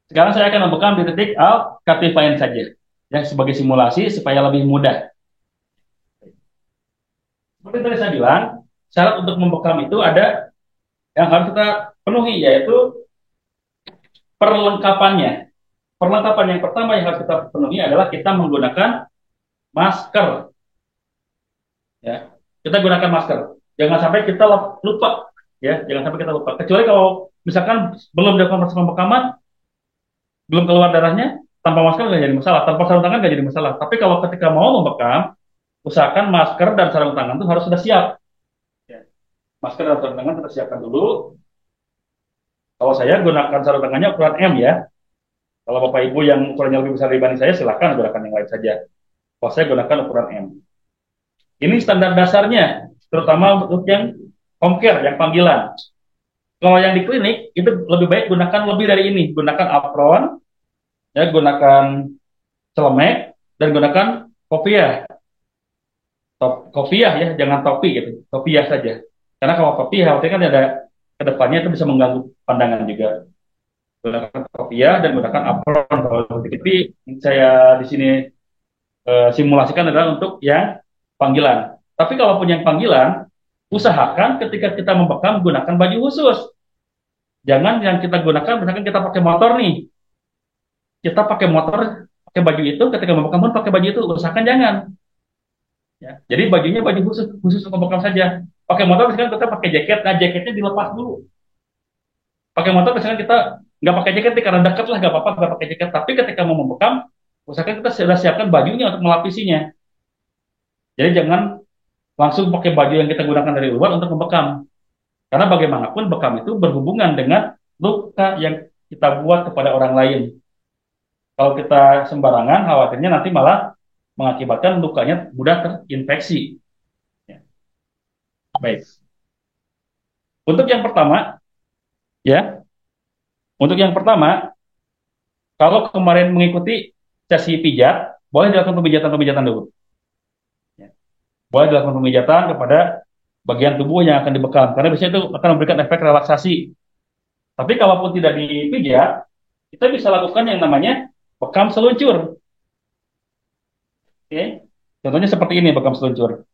Sekarang saya akan membekam di titik Al-Katifain saja, ya, sebagai simulasi supaya lebih mudah. Seperti tadi saya bilang, syarat untuk membekam itu ada yang harus kita penuhi, yaitu perlengkapannya. Perlengkapan yang pertama yang harus kita penuhi adalah kita menggunakan masker. Ya, kita gunakan masker. Jangan sampai kita lupa, ya, jangan sampai kita lupa. Kecuali kalau misalkan belum dilakukan proses pembekaman, belum keluar darahnya, tanpa masker nggak jadi masalah, tanpa sarung tangan nggak jadi masalah. Tapi kalau ketika mau membekam, usahakan masker dan sarung tangan itu harus sudah siap. Ya. Masker dan sarung tangan kita siapkan dulu. Kalau saya gunakan sarung tangannya ukuran M ya. Kalau Bapak Ibu yang ukurannya lebih besar dibanding saya, silahkan gunakan yang lain saja. Kalau saya gunakan ukuran M. Ini standar dasarnya, terutama untuk yang home care, yang panggilan. Kalau yang di klinik, itu lebih baik gunakan lebih dari ini. Gunakan apron, ya, gunakan celemek, dan gunakan kopiah. Kopiah ya, jangan topi gitu. Kopiah saja. Karena kalau kopiah, khawatir kan ada ke depannya itu bisa mengganggu pandangan juga. Gunakan kopiah dan gunakan apron. Kalau tapi saya di sini simulasikan adalah untuk yang panggilan. Tapi kalaupun yang panggilan, usahakan ketika kita membekam gunakan baju khusus. Jangan yang kita gunakan, misalkan kita pakai motor nih, kita pakai motor, pakai baju itu, ketika membekam pun pakai baju itu, usahakan jangan. Ya. Jadi bajunya baju khusus, khusus untuk membekam saja. Pakai motor misalkan kita pakai jaket, nah jaketnya dilepas dulu. Pakai motor misalkan kita nggak pakai jaket nih, karena dekat lah, nggak apa-apa nggak pakai jaket. Tapi ketika mau membekam, usahakan kita sudah siapkan bajunya untuk melapisinya. Jadi jangan langsung pakai baju yang kita gunakan dari luar untuk membekam. Karena bagaimanapun bekam itu berhubungan dengan luka yang kita buat kepada orang lain. Kalau kita sembarangan, khawatirnya nanti malah mengakibatkan lukanya mudah terinfeksi. Ya, baik. Untuk yang pertama, ya, untuk yang pertama, kalau kemarin mengikuti sesi pijat, boleh dilakukan pemijatan-pemijatan dulu. Ya. Boleh dilakukan pemijatan kepada bagian tubuh yang akan dibekam, karena biasanya itu akan memberikan efek relaksasi. Tapi kalaupun tidak dipijat, kita bisa lakukan yang namanya bekam seluncur. Oke, contohnya seperti ini bekam seluncur.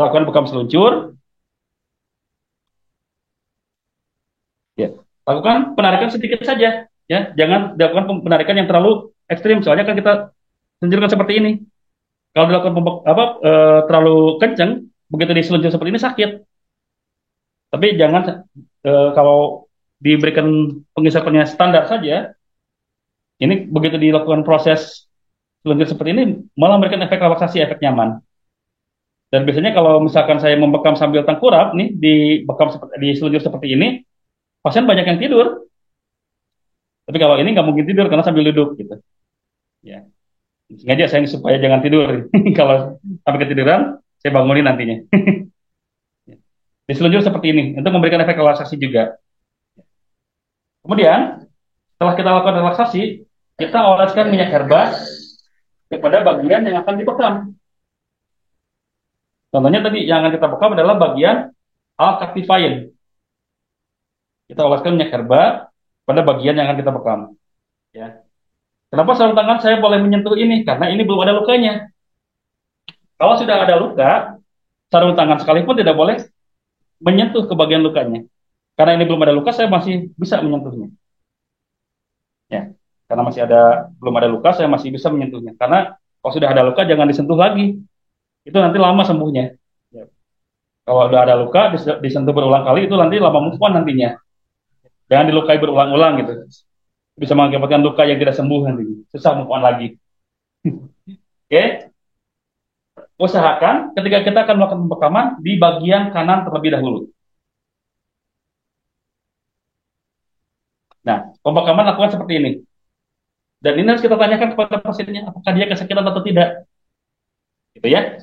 Lakukan bekam seluncur, ya. Lakukan penarikan sedikit saja, ya. Jangan dilakukan penarikan yang terlalu ekstrim, soalnya kan kita seluncurkan seperti ini. Kalau dilakukan terlalu kenceng, begitu diseluncur seperti ini sakit. Tapi jangan kalau diberikan pengisapannya standar saja, ini begitu dilakukan proses seluncur seperti ini malah memberikan efek relaksasi, efek nyaman. Dan biasanya kalau misalkan saya membekam sambil tengkurap nih, dibekam seperti di seluncur seperti ini, pasien banyak yang tidur. Tapi kalau ini nggak mungkin tidur karena sambil duduk gitu. Ya, sengaja saya supaya jangan tidur. Kalau sampai ketiduran, saya bangunin nantinya. Di seluncur seperti ini untuk memberikan efek relaksasi juga. Kemudian setelah kita lakukan relaksasi, kita oleskan minyak herba kepada bagian yang akan dibekam. Contohnya tadi yang akan kita bekam adalah bagian Al-Katifain. Kita oleskan minyak herba pada bagian yang akan kita bekam. Ya. Kenapa sarung tangan saya boleh menyentuh ini? Karena ini belum ada lukanya. Kalau sudah ada luka, sarung tangan sekalipun tidak boleh menyentuh ke bagian lukanya. Karena ini belum ada luka, saya masih bisa menyentuhnya. Ya, karena masih ada belum ada luka, saya masih bisa menyentuhnya. Karena kalau sudah ada luka, jangan disentuh lagi. Itu nanti lama sembuhnya. Ya. Kalau sudah ada luka, disentuh berulang kali, itu nanti lama move on nantinya. Jangan dilukai berulang-ulang gitu. Bisa mengakibatkan luka yang tidak sembuh nanti. Susah move on lagi. Oke, usahakan ketika kita akan melakukan pembekaman di bagian kanan terlebih dahulu. Nah, pembekaman lakukan seperti ini. Dan ini harus kita tanyakan kepada pasiennya, apakah dia kesakitan atau tidak. Gitu ya.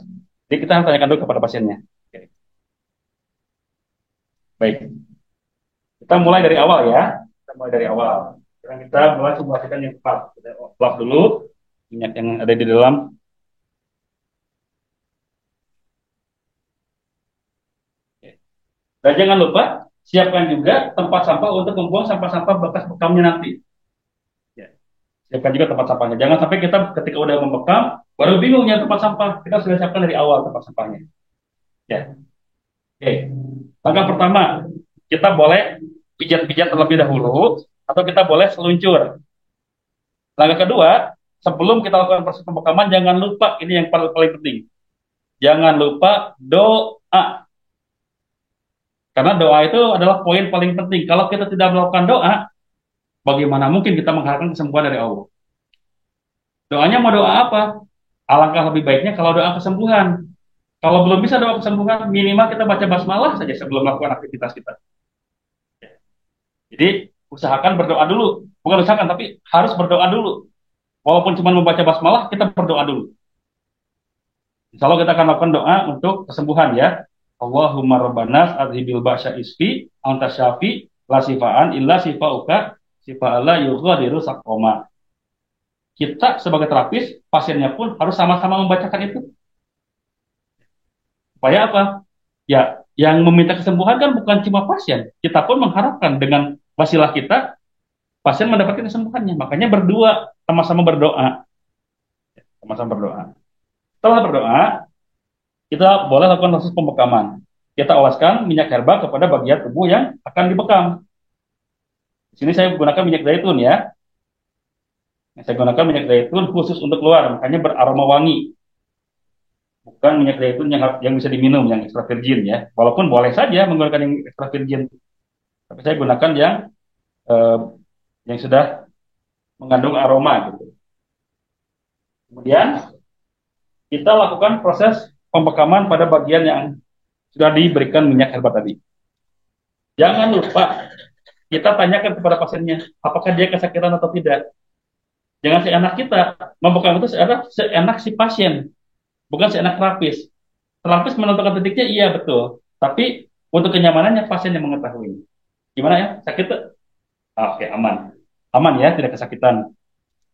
Jadi kita harus tanyakan dulu kepada pasiennya. Oke. Baik, kita mulai dari awal ya. Kita mulai dari awal. Sekarang kita mulai simulasikan yang tepat. Kita plug dulu minyak yang ada di dalam. Dan jangan lupa siapkan juga tempat sampah untuk membuang sampah-sampah bekas bekamnya nanti. Ya. Siapkan juga tempat sampahnya. Jangan sampai kita ketika udah membekam baru bingung ya tempat sampah. Kita sudah siapkan dari awal tempat sampahnya. Ya. Oke. Langkah pertama, kita boleh pijat-pijat terlebih dahulu atau kita boleh seluncur. Langkah kedua, sebelum kita lakukan proses pembekaman, jangan lupa ini yang paling penting. Jangan lupa doa. Karena doa itu adalah poin paling penting. Kalau kita tidak melakukan doa, bagaimana mungkin kita mengharapkan kesembuhan dari Allah? Doanya mau doa apa? Alangkah lebih baiknya kalau doa kesembuhan. Kalau belum bisa doa kesembuhan, minimal kita baca basmalah saja sebelum melakukan aktivitas kita. Jadi usahakan berdoa dulu. Bukan usahakan, tapi harus berdoa dulu. Walaupun cuma membaca basmalah, kita berdoa dulu. Insya Allah kita akan melakukan doa untuk kesembuhan ya. Allahumma rabbanas adhibil ba'sa isfi anta syafi la sifaan illa sifauka sifa'ala yughadiru saqoma. Kita sebagai terapis, pasiennya pun harus sama-sama membacakan itu. Supaya apa? Ya, yang meminta kesembuhan kan bukan cuma pasien. Kita pun mengharapkan dengan wasilah kita, pasien mendapatkan kesembuhannya. Makanya berdua, sama-sama berdoa. Sama-sama berdoa. Setelah berdoa, kita boleh lakukan proses pembekaman. Kita oleskan minyak herba kepada bagian tubuh yang akan dibekam. Di sini saya menggunakan minyak zaitun ya. Saya gunakan minyak zaitun khusus untuk luar, makanya beraroma wangi. Bukan minyak zaitun yang bisa diminum, yang extra virgin ya. Walaupun boleh saja menggunakan yang extra virgin, tapi saya gunakan eh, yang sudah mengandung aroma gitu. Kemudian kita lakukan proses pembekaman pada bagian yang sudah diberikan minyak herba tadi. Jangan lupa kita tanyakan kepada pasiennya, apakah dia kesakitan atau tidak. Jangan seenak kita. Membekam itu seenak si pasien, bukan seenak terapis. Terapis menentukan titiknya, iya betul. Tapi untuk kenyamanannya pasien yang mengetahui. Gimana ya? Sakit? Oke, aman. Aman ya, tidak kesakitan.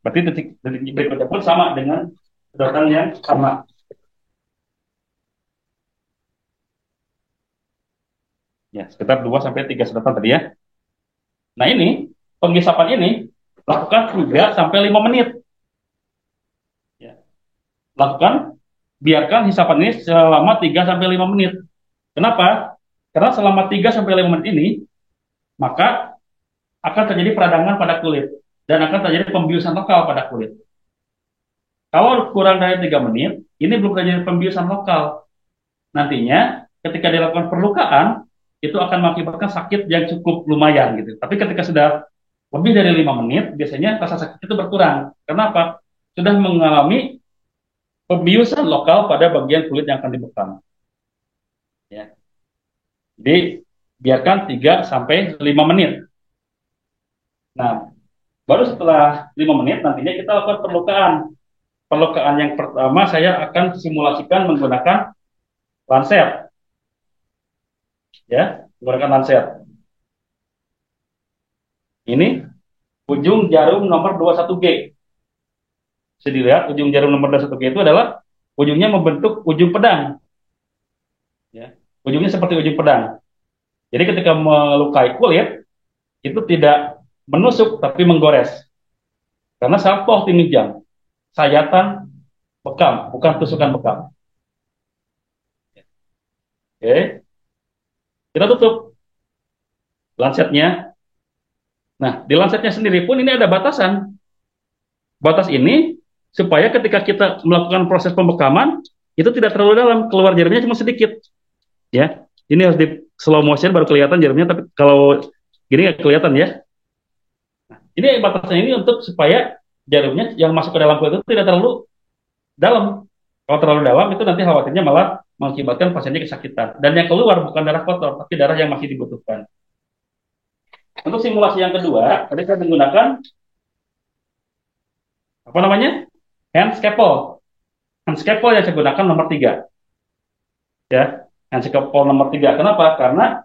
Berarti detik berikutnya pun sama dengan sedotan yang sama. Ya, sekitar 2 sampai 3 sedotan tadi ya. Nah, ini penghisapan ini lakukan 3 sampai 5 menit. Ya. Lakukan, biarkan hisapan ini selama 3 sampai 5 menit. Kenapa? Karena selama 3 sampai 5 menit ini, maka akan terjadi peradangan pada kulit dan akan terjadi pembiusan lokal pada kulit. Kalau kurang dari 3 menit, ini belum terjadi pembiusan lokal. Nantinya, ketika dilakukan perlukaan, itu akan mengakibatkan sakit yang cukup lumayan gitu. Tapi ketika sudah lebih dari 5 menit, biasanya rasa sakit itu berkurang. Kenapa? Sudah mengalami pembiusan lokal pada bagian kulit yang akan dibekam. Ya. Jadi, biarkan 3 sampai 5 menit. Nah, baru setelah 5 menit nantinya kita lakukan perlukaan. Perlukaan yang pertama saya akan simulasikan menggunakan lancet. Ya, menggunakan lancet. Ini ujung jarum nomor 21G. Bisa dilihat ujung jarum nomor 21G itu adalah ujungnya membentuk ujung pedang. Ya, ujungnya seperti ujung pedang. Jadi ketika melukai kulit itu tidak menusuk tapi menggores. Karena salpoh timijang, sayatan bekam, bukan tusukan bekam. Oke, kita tutup lancetnya. Nah, di lancetnya sendiri pun ini ada batasan. Batas ini supaya ketika kita melakukan proses pembekaman itu tidak terlalu dalam, keluar jarumnya cuma sedikit. Ya, ini harus di slow motion baru kelihatan jarumnya, tapi kalau gini nggak kelihatan ya. Nah, ini batasnya ini untuk supaya jarumnya yang masuk ke dalam kulit itu tidak terlalu dalam. Kalau terlalu dalam itu nanti khawatirnya malah mengakibatkan pasiennya kesakitan. Dan yang keluar bukan darah kotor, tapi darah yang masih dibutuhkan. Untuk simulasi yang kedua, tadi saya menggunakan apa namanya? Hand scalpel. Hand scalpel yang saya gunakan nomor 3. Ya, hand scalpel nomor 3. Kenapa? Karena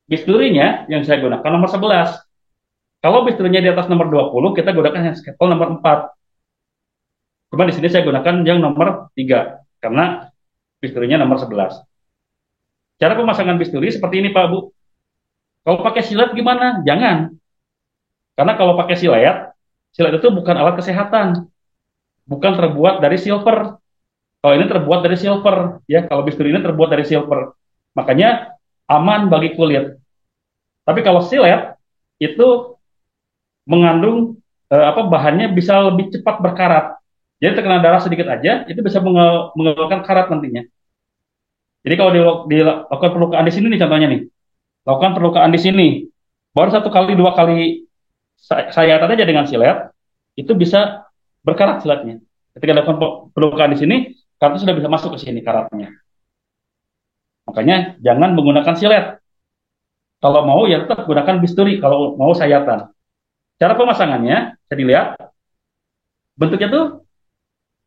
bisturinya yang saya gunakan nomor 11. Kalau bisturinya di atas nomor 20, kita gunakan hand scalpel nomor 4. Cuma di sini saya gunakan yang nomor 3 karena bisturinya nomor 11. Cara pemasangan bisturi seperti ini Pak Bu. Kalau pakai silet gimana? Jangan. Karena kalau pakai silet, silet itu bukan alat kesehatan, bukan terbuat dari silver. Kalau ini terbuat dari silver, ya. Kalau bisturi ini terbuat dari silver, makanya aman bagi kulit. Tapi kalau silet itu mengandung bahannya bisa lebih cepat berkarat. Jadi terkena darah sedikit aja, itu bisa mengeluarkan karat nantinya. Jadi kalau dilakukan perlukaan di sini nih contohnya nih, lakukan perlukaan di sini, baru satu kali dua kali saya aja dengan silet, itu bisa berkarat siletnya. Ketika dilakukan perlukaan di sini, karat sudah bisa masuk ke sini karatnya. Makanya jangan menggunakan silet. Kalau mau ya tetap gunakan bisturi kalau mau sayatan. Cara pemasangannya, bisa dilihat bentuknya tuh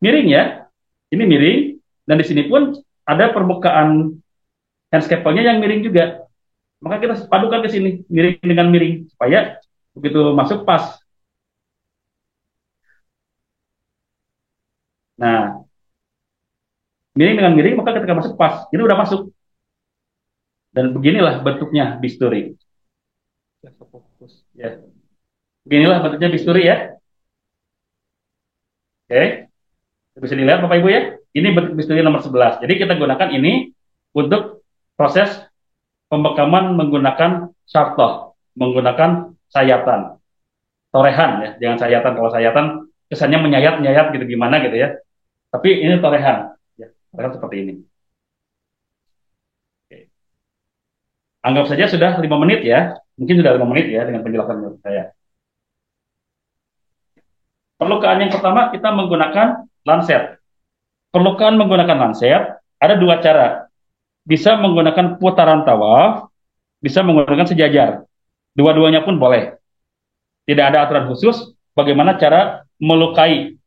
miring ya. Ini miring dan di sini pun ada permukaan handscape-nya yang miring juga. Maka kita padukan ke sini, miring dengan miring supaya begitu masuk pas. Nah, miring dengan miring maka ketika masuk pas. Ini udah masuk dan beginilah bentuknya bisturi. Ya. Beginilah bentuknya bisturi ya. Oke. Bisa dilihat Bapak Ibu ya. Ini bentuk bisturi nomor 11. Jadi kita gunakan ini untuk proses pembekaman menggunakan sartoh, menggunakan sayatan, torehan ya, jangan sayatan. Kalau sayatan kesannya menyayat-nyayat gitu gimana gitu ya. Tapi ini torehan, ya, torehan seperti ini. Oke. Anggap saja sudah 5 menit ya, mungkin sudah 5 menit ya dengan penjelasan menurut saya. Perlukaan yang pertama kita menggunakan lancet. Perlukaan menggunakan lancet ada dua cara. Bisa menggunakan putaran tawaf, bisa menggunakan sejajar. Dua-duanya pun boleh. Tidak ada aturan khusus bagaimana cara melukai.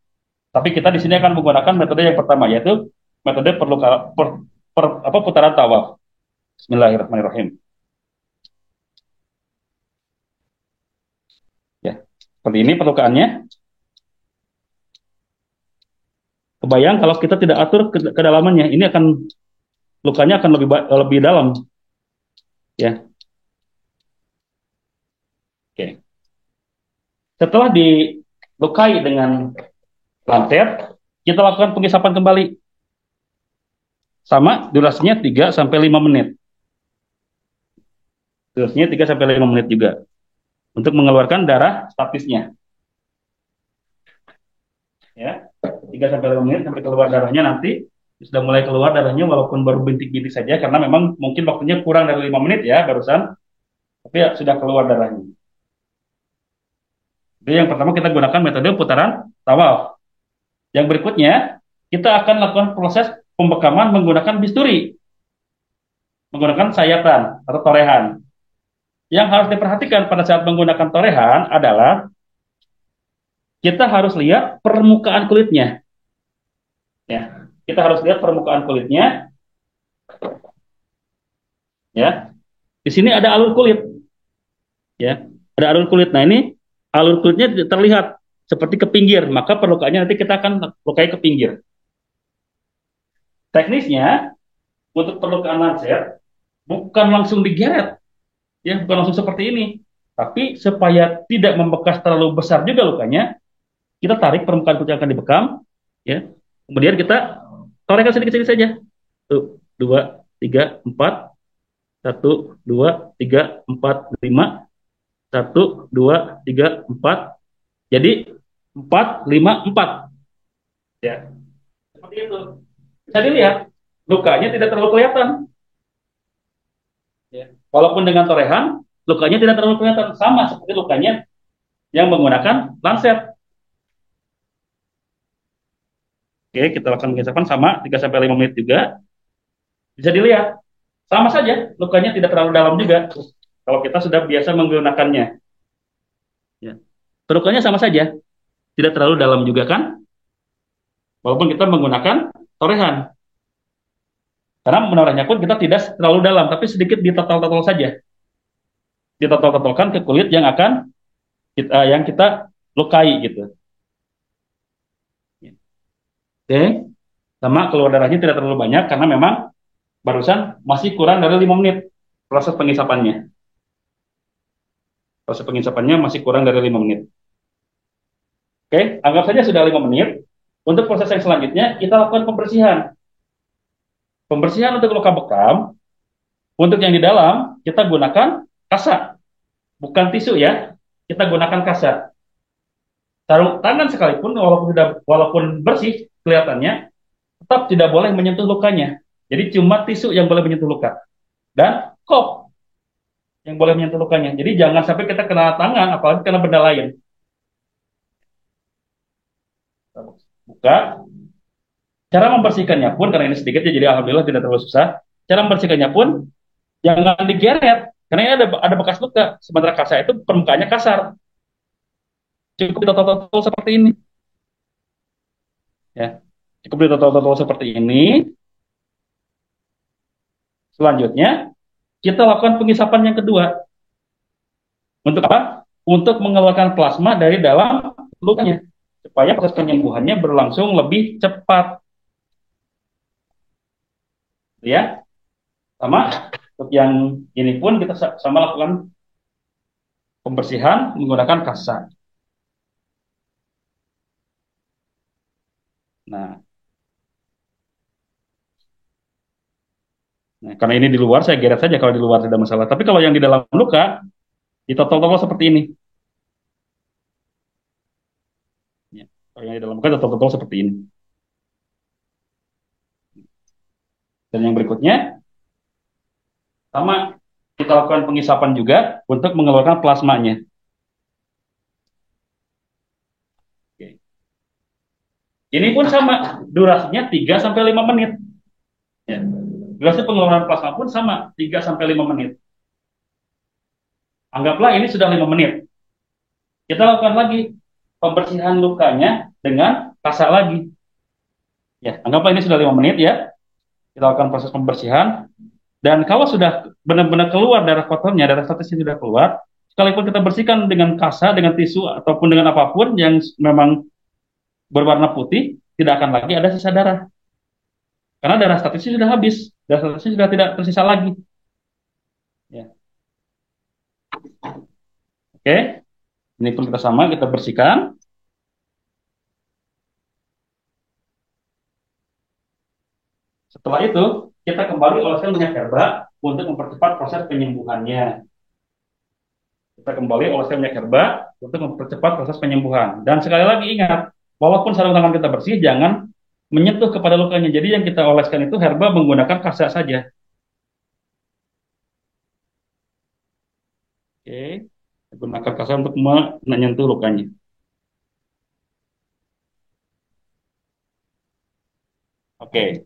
Tapi kita di sini akan menggunakan metode yang pertama yaitu metode putaran tawaf. Bismillahirrahmanirrahim. Ya, seperti ini perlukaannya. Kebayang kalau kita tidak atur kedalamannya, ini akan lukanya akan lebih dalam. Ya, oke. Setelah dilukai dengan lancet, kita lakukan pengisapan kembali. Sama durasinya 3 sampai 5 menit. Durasinya 3 sampai 5 menit juga untuk mengeluarkan darah statisnya. Ya, 3 sampai 5 menit sampai keluar darahnya nanti sudah mulai keluar darahnya walaupun baru bintik-bintik saja karena memang mungkin waktunya kurang dari 5 menit ya barusan, tapi ya, sudah keluar darahnya. Jadi yang pertama kita gunakan metode putaran tawaf. Yang berikutnya kita akan lakukan proses pembekaman menggunakan bisturi, menggunakan sayatan atau torehan. Yang harus diperhatikan pada saat menggunakan torehan adalah kita harus lihat permukaan kulitnya. Ya, kita harus lihat permukaan kulitnya. Ya, di sini ada alur kulit. Ya, ada alur kulit. Nah ini alur kulitnya tidak terlihat seperti ke pinggir, maka perlukaannya nanti kita akan lukai ke pinggir. Teknisnya untuk perlukaan lancet bukan langsung digeret, ya bukan langsung seperti ini, tapi supaya tidak membekas terlalu besar juga lukanya, kita tarik permukaan kulit yang akan dibekam, ya, kemudian kita torehkan sedikit-sedikit saja, tuh, 2, 3, 4, 1, 2, 3, 4, 5, 1, 2, 3, 4, jadi 4, 5, 4, ya, seperti itu. Bisa dilihat, lukanya tidak terlalu kelihatan. Ya. Walaupun dengan torehan, lukanya tidak terlalu kelihatan. Sama seperti lukanya yang menggunakan lancet. Oke, kita akan mengisahkan sama 3 sampai 5 menit juga. Bisa dilihat. Sama saja, lukanya tidak terlalu dalam juga. Kalau kita sudah biasa menggunakannya. Ya. Lukanya sama saja. Tidak terlalu dalam juga kan? Walaupun kita menggunakan torehan. Karena menorehnya pun kita tidak terlalu dalam, tapi sedikit ditotol-totol saja. Ditotol-totolkan ke kulit yang akan yang kita lukai gitu. Oke, sama keluar darahnya tidak terlalu banyak karena memang barusan masih kurang dari 5 menit proses pengisapannya. Proses pengisapannya masih kurang dari 5 menit. Oke, anggap saja sudah 5 menit. Untuk proses yang selanjutnya, kita lakukan pembersihan. Pembersihan untuk luka bekam, untuk yang di dalam, kita gunakan kasa, bukan tisu ya. Kita gunakan kasa. Sarung tangan sekalipun, walaupun bersih kelihatannya, tetap tidak boleh menyentuh lukanya. Jadi cuma tisu yang boleh menyentuh luka. Dan kop yang boleh menyentuh lukanya. Jadi jangan sampai kita kena tangan, apalagi kena benda lain. Buka. Cara membersihkannya pun, karena ini sedikit ya, jadi alhamdulillah tidak terlalu susah. Cara membersihkannya pun, jangan digeret. Karena ini ada bekas luka. Sementara kasar itu permukaannya kasar. Cukup ditotol-totol seperti ini. Ya. Cukup ditotol-totol seperti ini. Selanjutnya, kita lakukan pengisapan yang kedua. Untuk apa? Untuk mengeluarkan plasma dari dalam lukanya. Supaya proses penyembuhannya berlangsung lebih cepat. Ya, sama. Untuk yang ini pun kita sama lakukan pembersihan menggunakan kasa. Nah, karena ini di luar, saya geret saja kalau di luar tidak masalah. Tapi kalau yang di dalam luka, ditotol-totol seperti ini. Ya, kalau yang di dalam luka, ditotol-totol seperti ini. Dan yang berikutnya, sama, kita lakukan pengisapan juga untuk mengeluarkan plasmanya. Oke. Ini pun sama, durasinya 3-5 menit. Ya. Durasi pengeluaran plasma pun sama, 3-5 menit. Anggaplah ini sudah 5 menit. Kita lakukan lagi pembersihan lukanya dengan kasa lagi. Ya, anggaplah ini sudah 5 menit ya. Kita lakukan proses pembersihan. Dan kalau sudah benar-benar keluar darah kotornya, darah statisnya sudah keluar, sekalipun kita bersihkan dengan kasa, dengan tisu, ataupun dengan apapun yang memang berwarna putih, tidak akan lagi ada sisa darah. Karena darah statisnya sudah habis, darah statisnya sudah tidak tersisa lagi. Ya. Oke, ini pun kita sama, kita bersihkan. Setelah itu, kita kembali oleskan minyak herba untuk mempercepat proses penyembuhannya. Kita kembali oleskan minyak herba untuk mempercepat proses penyembuhan. Dan sekali lagi ingat, walaupun sarung tangan kita bersih, jangan menyentuh kepada lukanya. Jadi yang kita oleskan itu herba menggunakan kasa saja. Oke, gunakan kasa untuk menyentuh lukanya. Oke,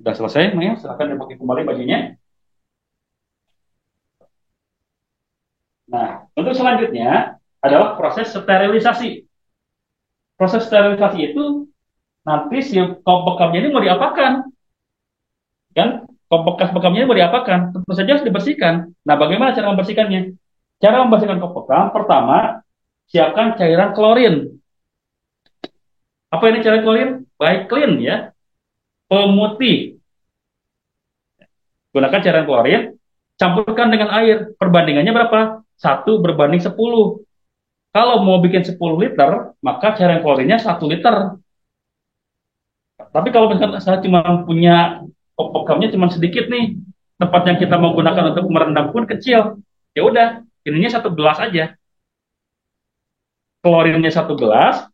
sudah selesai, Maya. Silakan dipakai kembali bajunya. Nah, untuk selanjutnya adalah proses sterilisasi. Proses sterilisasi itu nanti si kop bekamnya ini mau diapakan? Kan? Kop bekas bekamnya ini mau diapakan? Tentu saja harus dibersihkan. Nah, bagaimana cara membersihkannya? Cara membersihkan kop bekam, pertama, siapkan cairan klorin. Apa ini cairan klorin? Baik clean ya, pemutih. Gunakan cairan klorin, campurkan dengan air. Perbandingannya berapa? 1:10. Kalau mau bikin 10 liter, maka cairan klorinnya 1 liter. Tapi kalau misalkan saya cuma punya bekamnya cuma sedikit nih, tempat yang kita mau gunakan untuk merendam pun kecil, ya udah, ininya 1 gelas aja. Klorinnya 1 gelas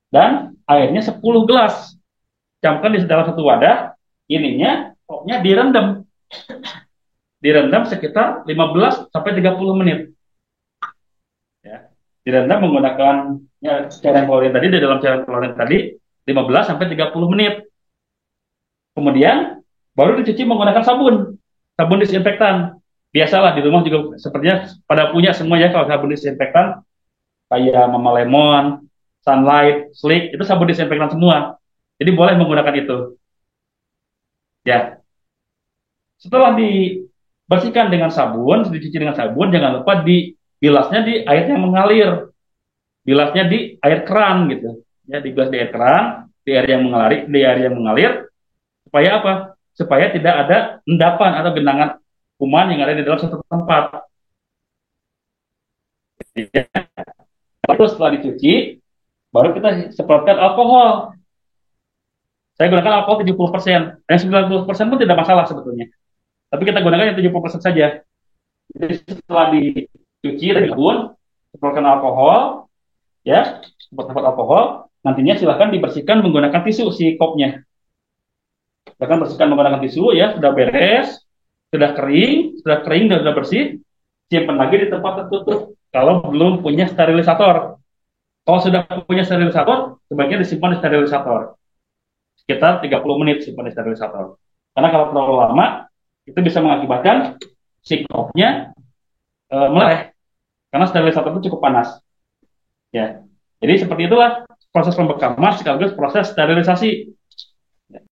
dan airnya 10 gelas. Campurkan di dalam satu wadah, ininya pokoknya direndam. Direndam sekitar 15 sampai 30 menit. Ya. Direndam menggunakan ya, cairan klorin tadi, di dalam cairan klorin tadi 15 sampai 30 menit. Kemudian baru dicuci menggunakan sabun, sabun disinfektan. Biasalah di rumah juga sepertinya pada punya semua ya kalau sabun disinfektan kayak Mama Lemon, Sunlight, Slick itu sabun disinfektan semua. Jadi boleh menggunakan itu. Ya. Setelah dibersihkan dengan sabun, dicuci dengan sabun, jangan lupa dibilasnya di air yang mengalir. Bilasnya di air keran gitu. Ya, dibilas di air keran, di air yang mengalir, supaya apa? supaya tidak ada endapan atau genangan kuman yang ada di dalam satu tempat. Ya. Lalu setelah dicuci, baru kita semprotkan alkohol. Saya gunakan alkohol 70%. Yang 90% pun tidak masalah sebetulnya. Tapi kita gunakan yang 70% saja. Jadi setelah dicuci dan dikebun, semprotkan alkohol, ya, semprot alkohol. Nantinya silahkan dibersihkan menggunakan tisu si kopnya. Silahkan bersihkan menggunakan tisu, ya, sudah beres, sudah kering dan sudah bersih, simpan lagi di tempat tertutup. Kalau belum punya sterilisator, kalau sudah punya sterilisator, sebaiknya disimpan di sterilisator. Sekitar 30 menit simpan di sterilisator. Karena kalau terlalu lama, itu bisa mengakibatkan si kopnya meleleh. Karena sterilisator itu cukup panas. Ya. Jadi seperti itulah proses pembekaman sekaligus proses sterilisasi.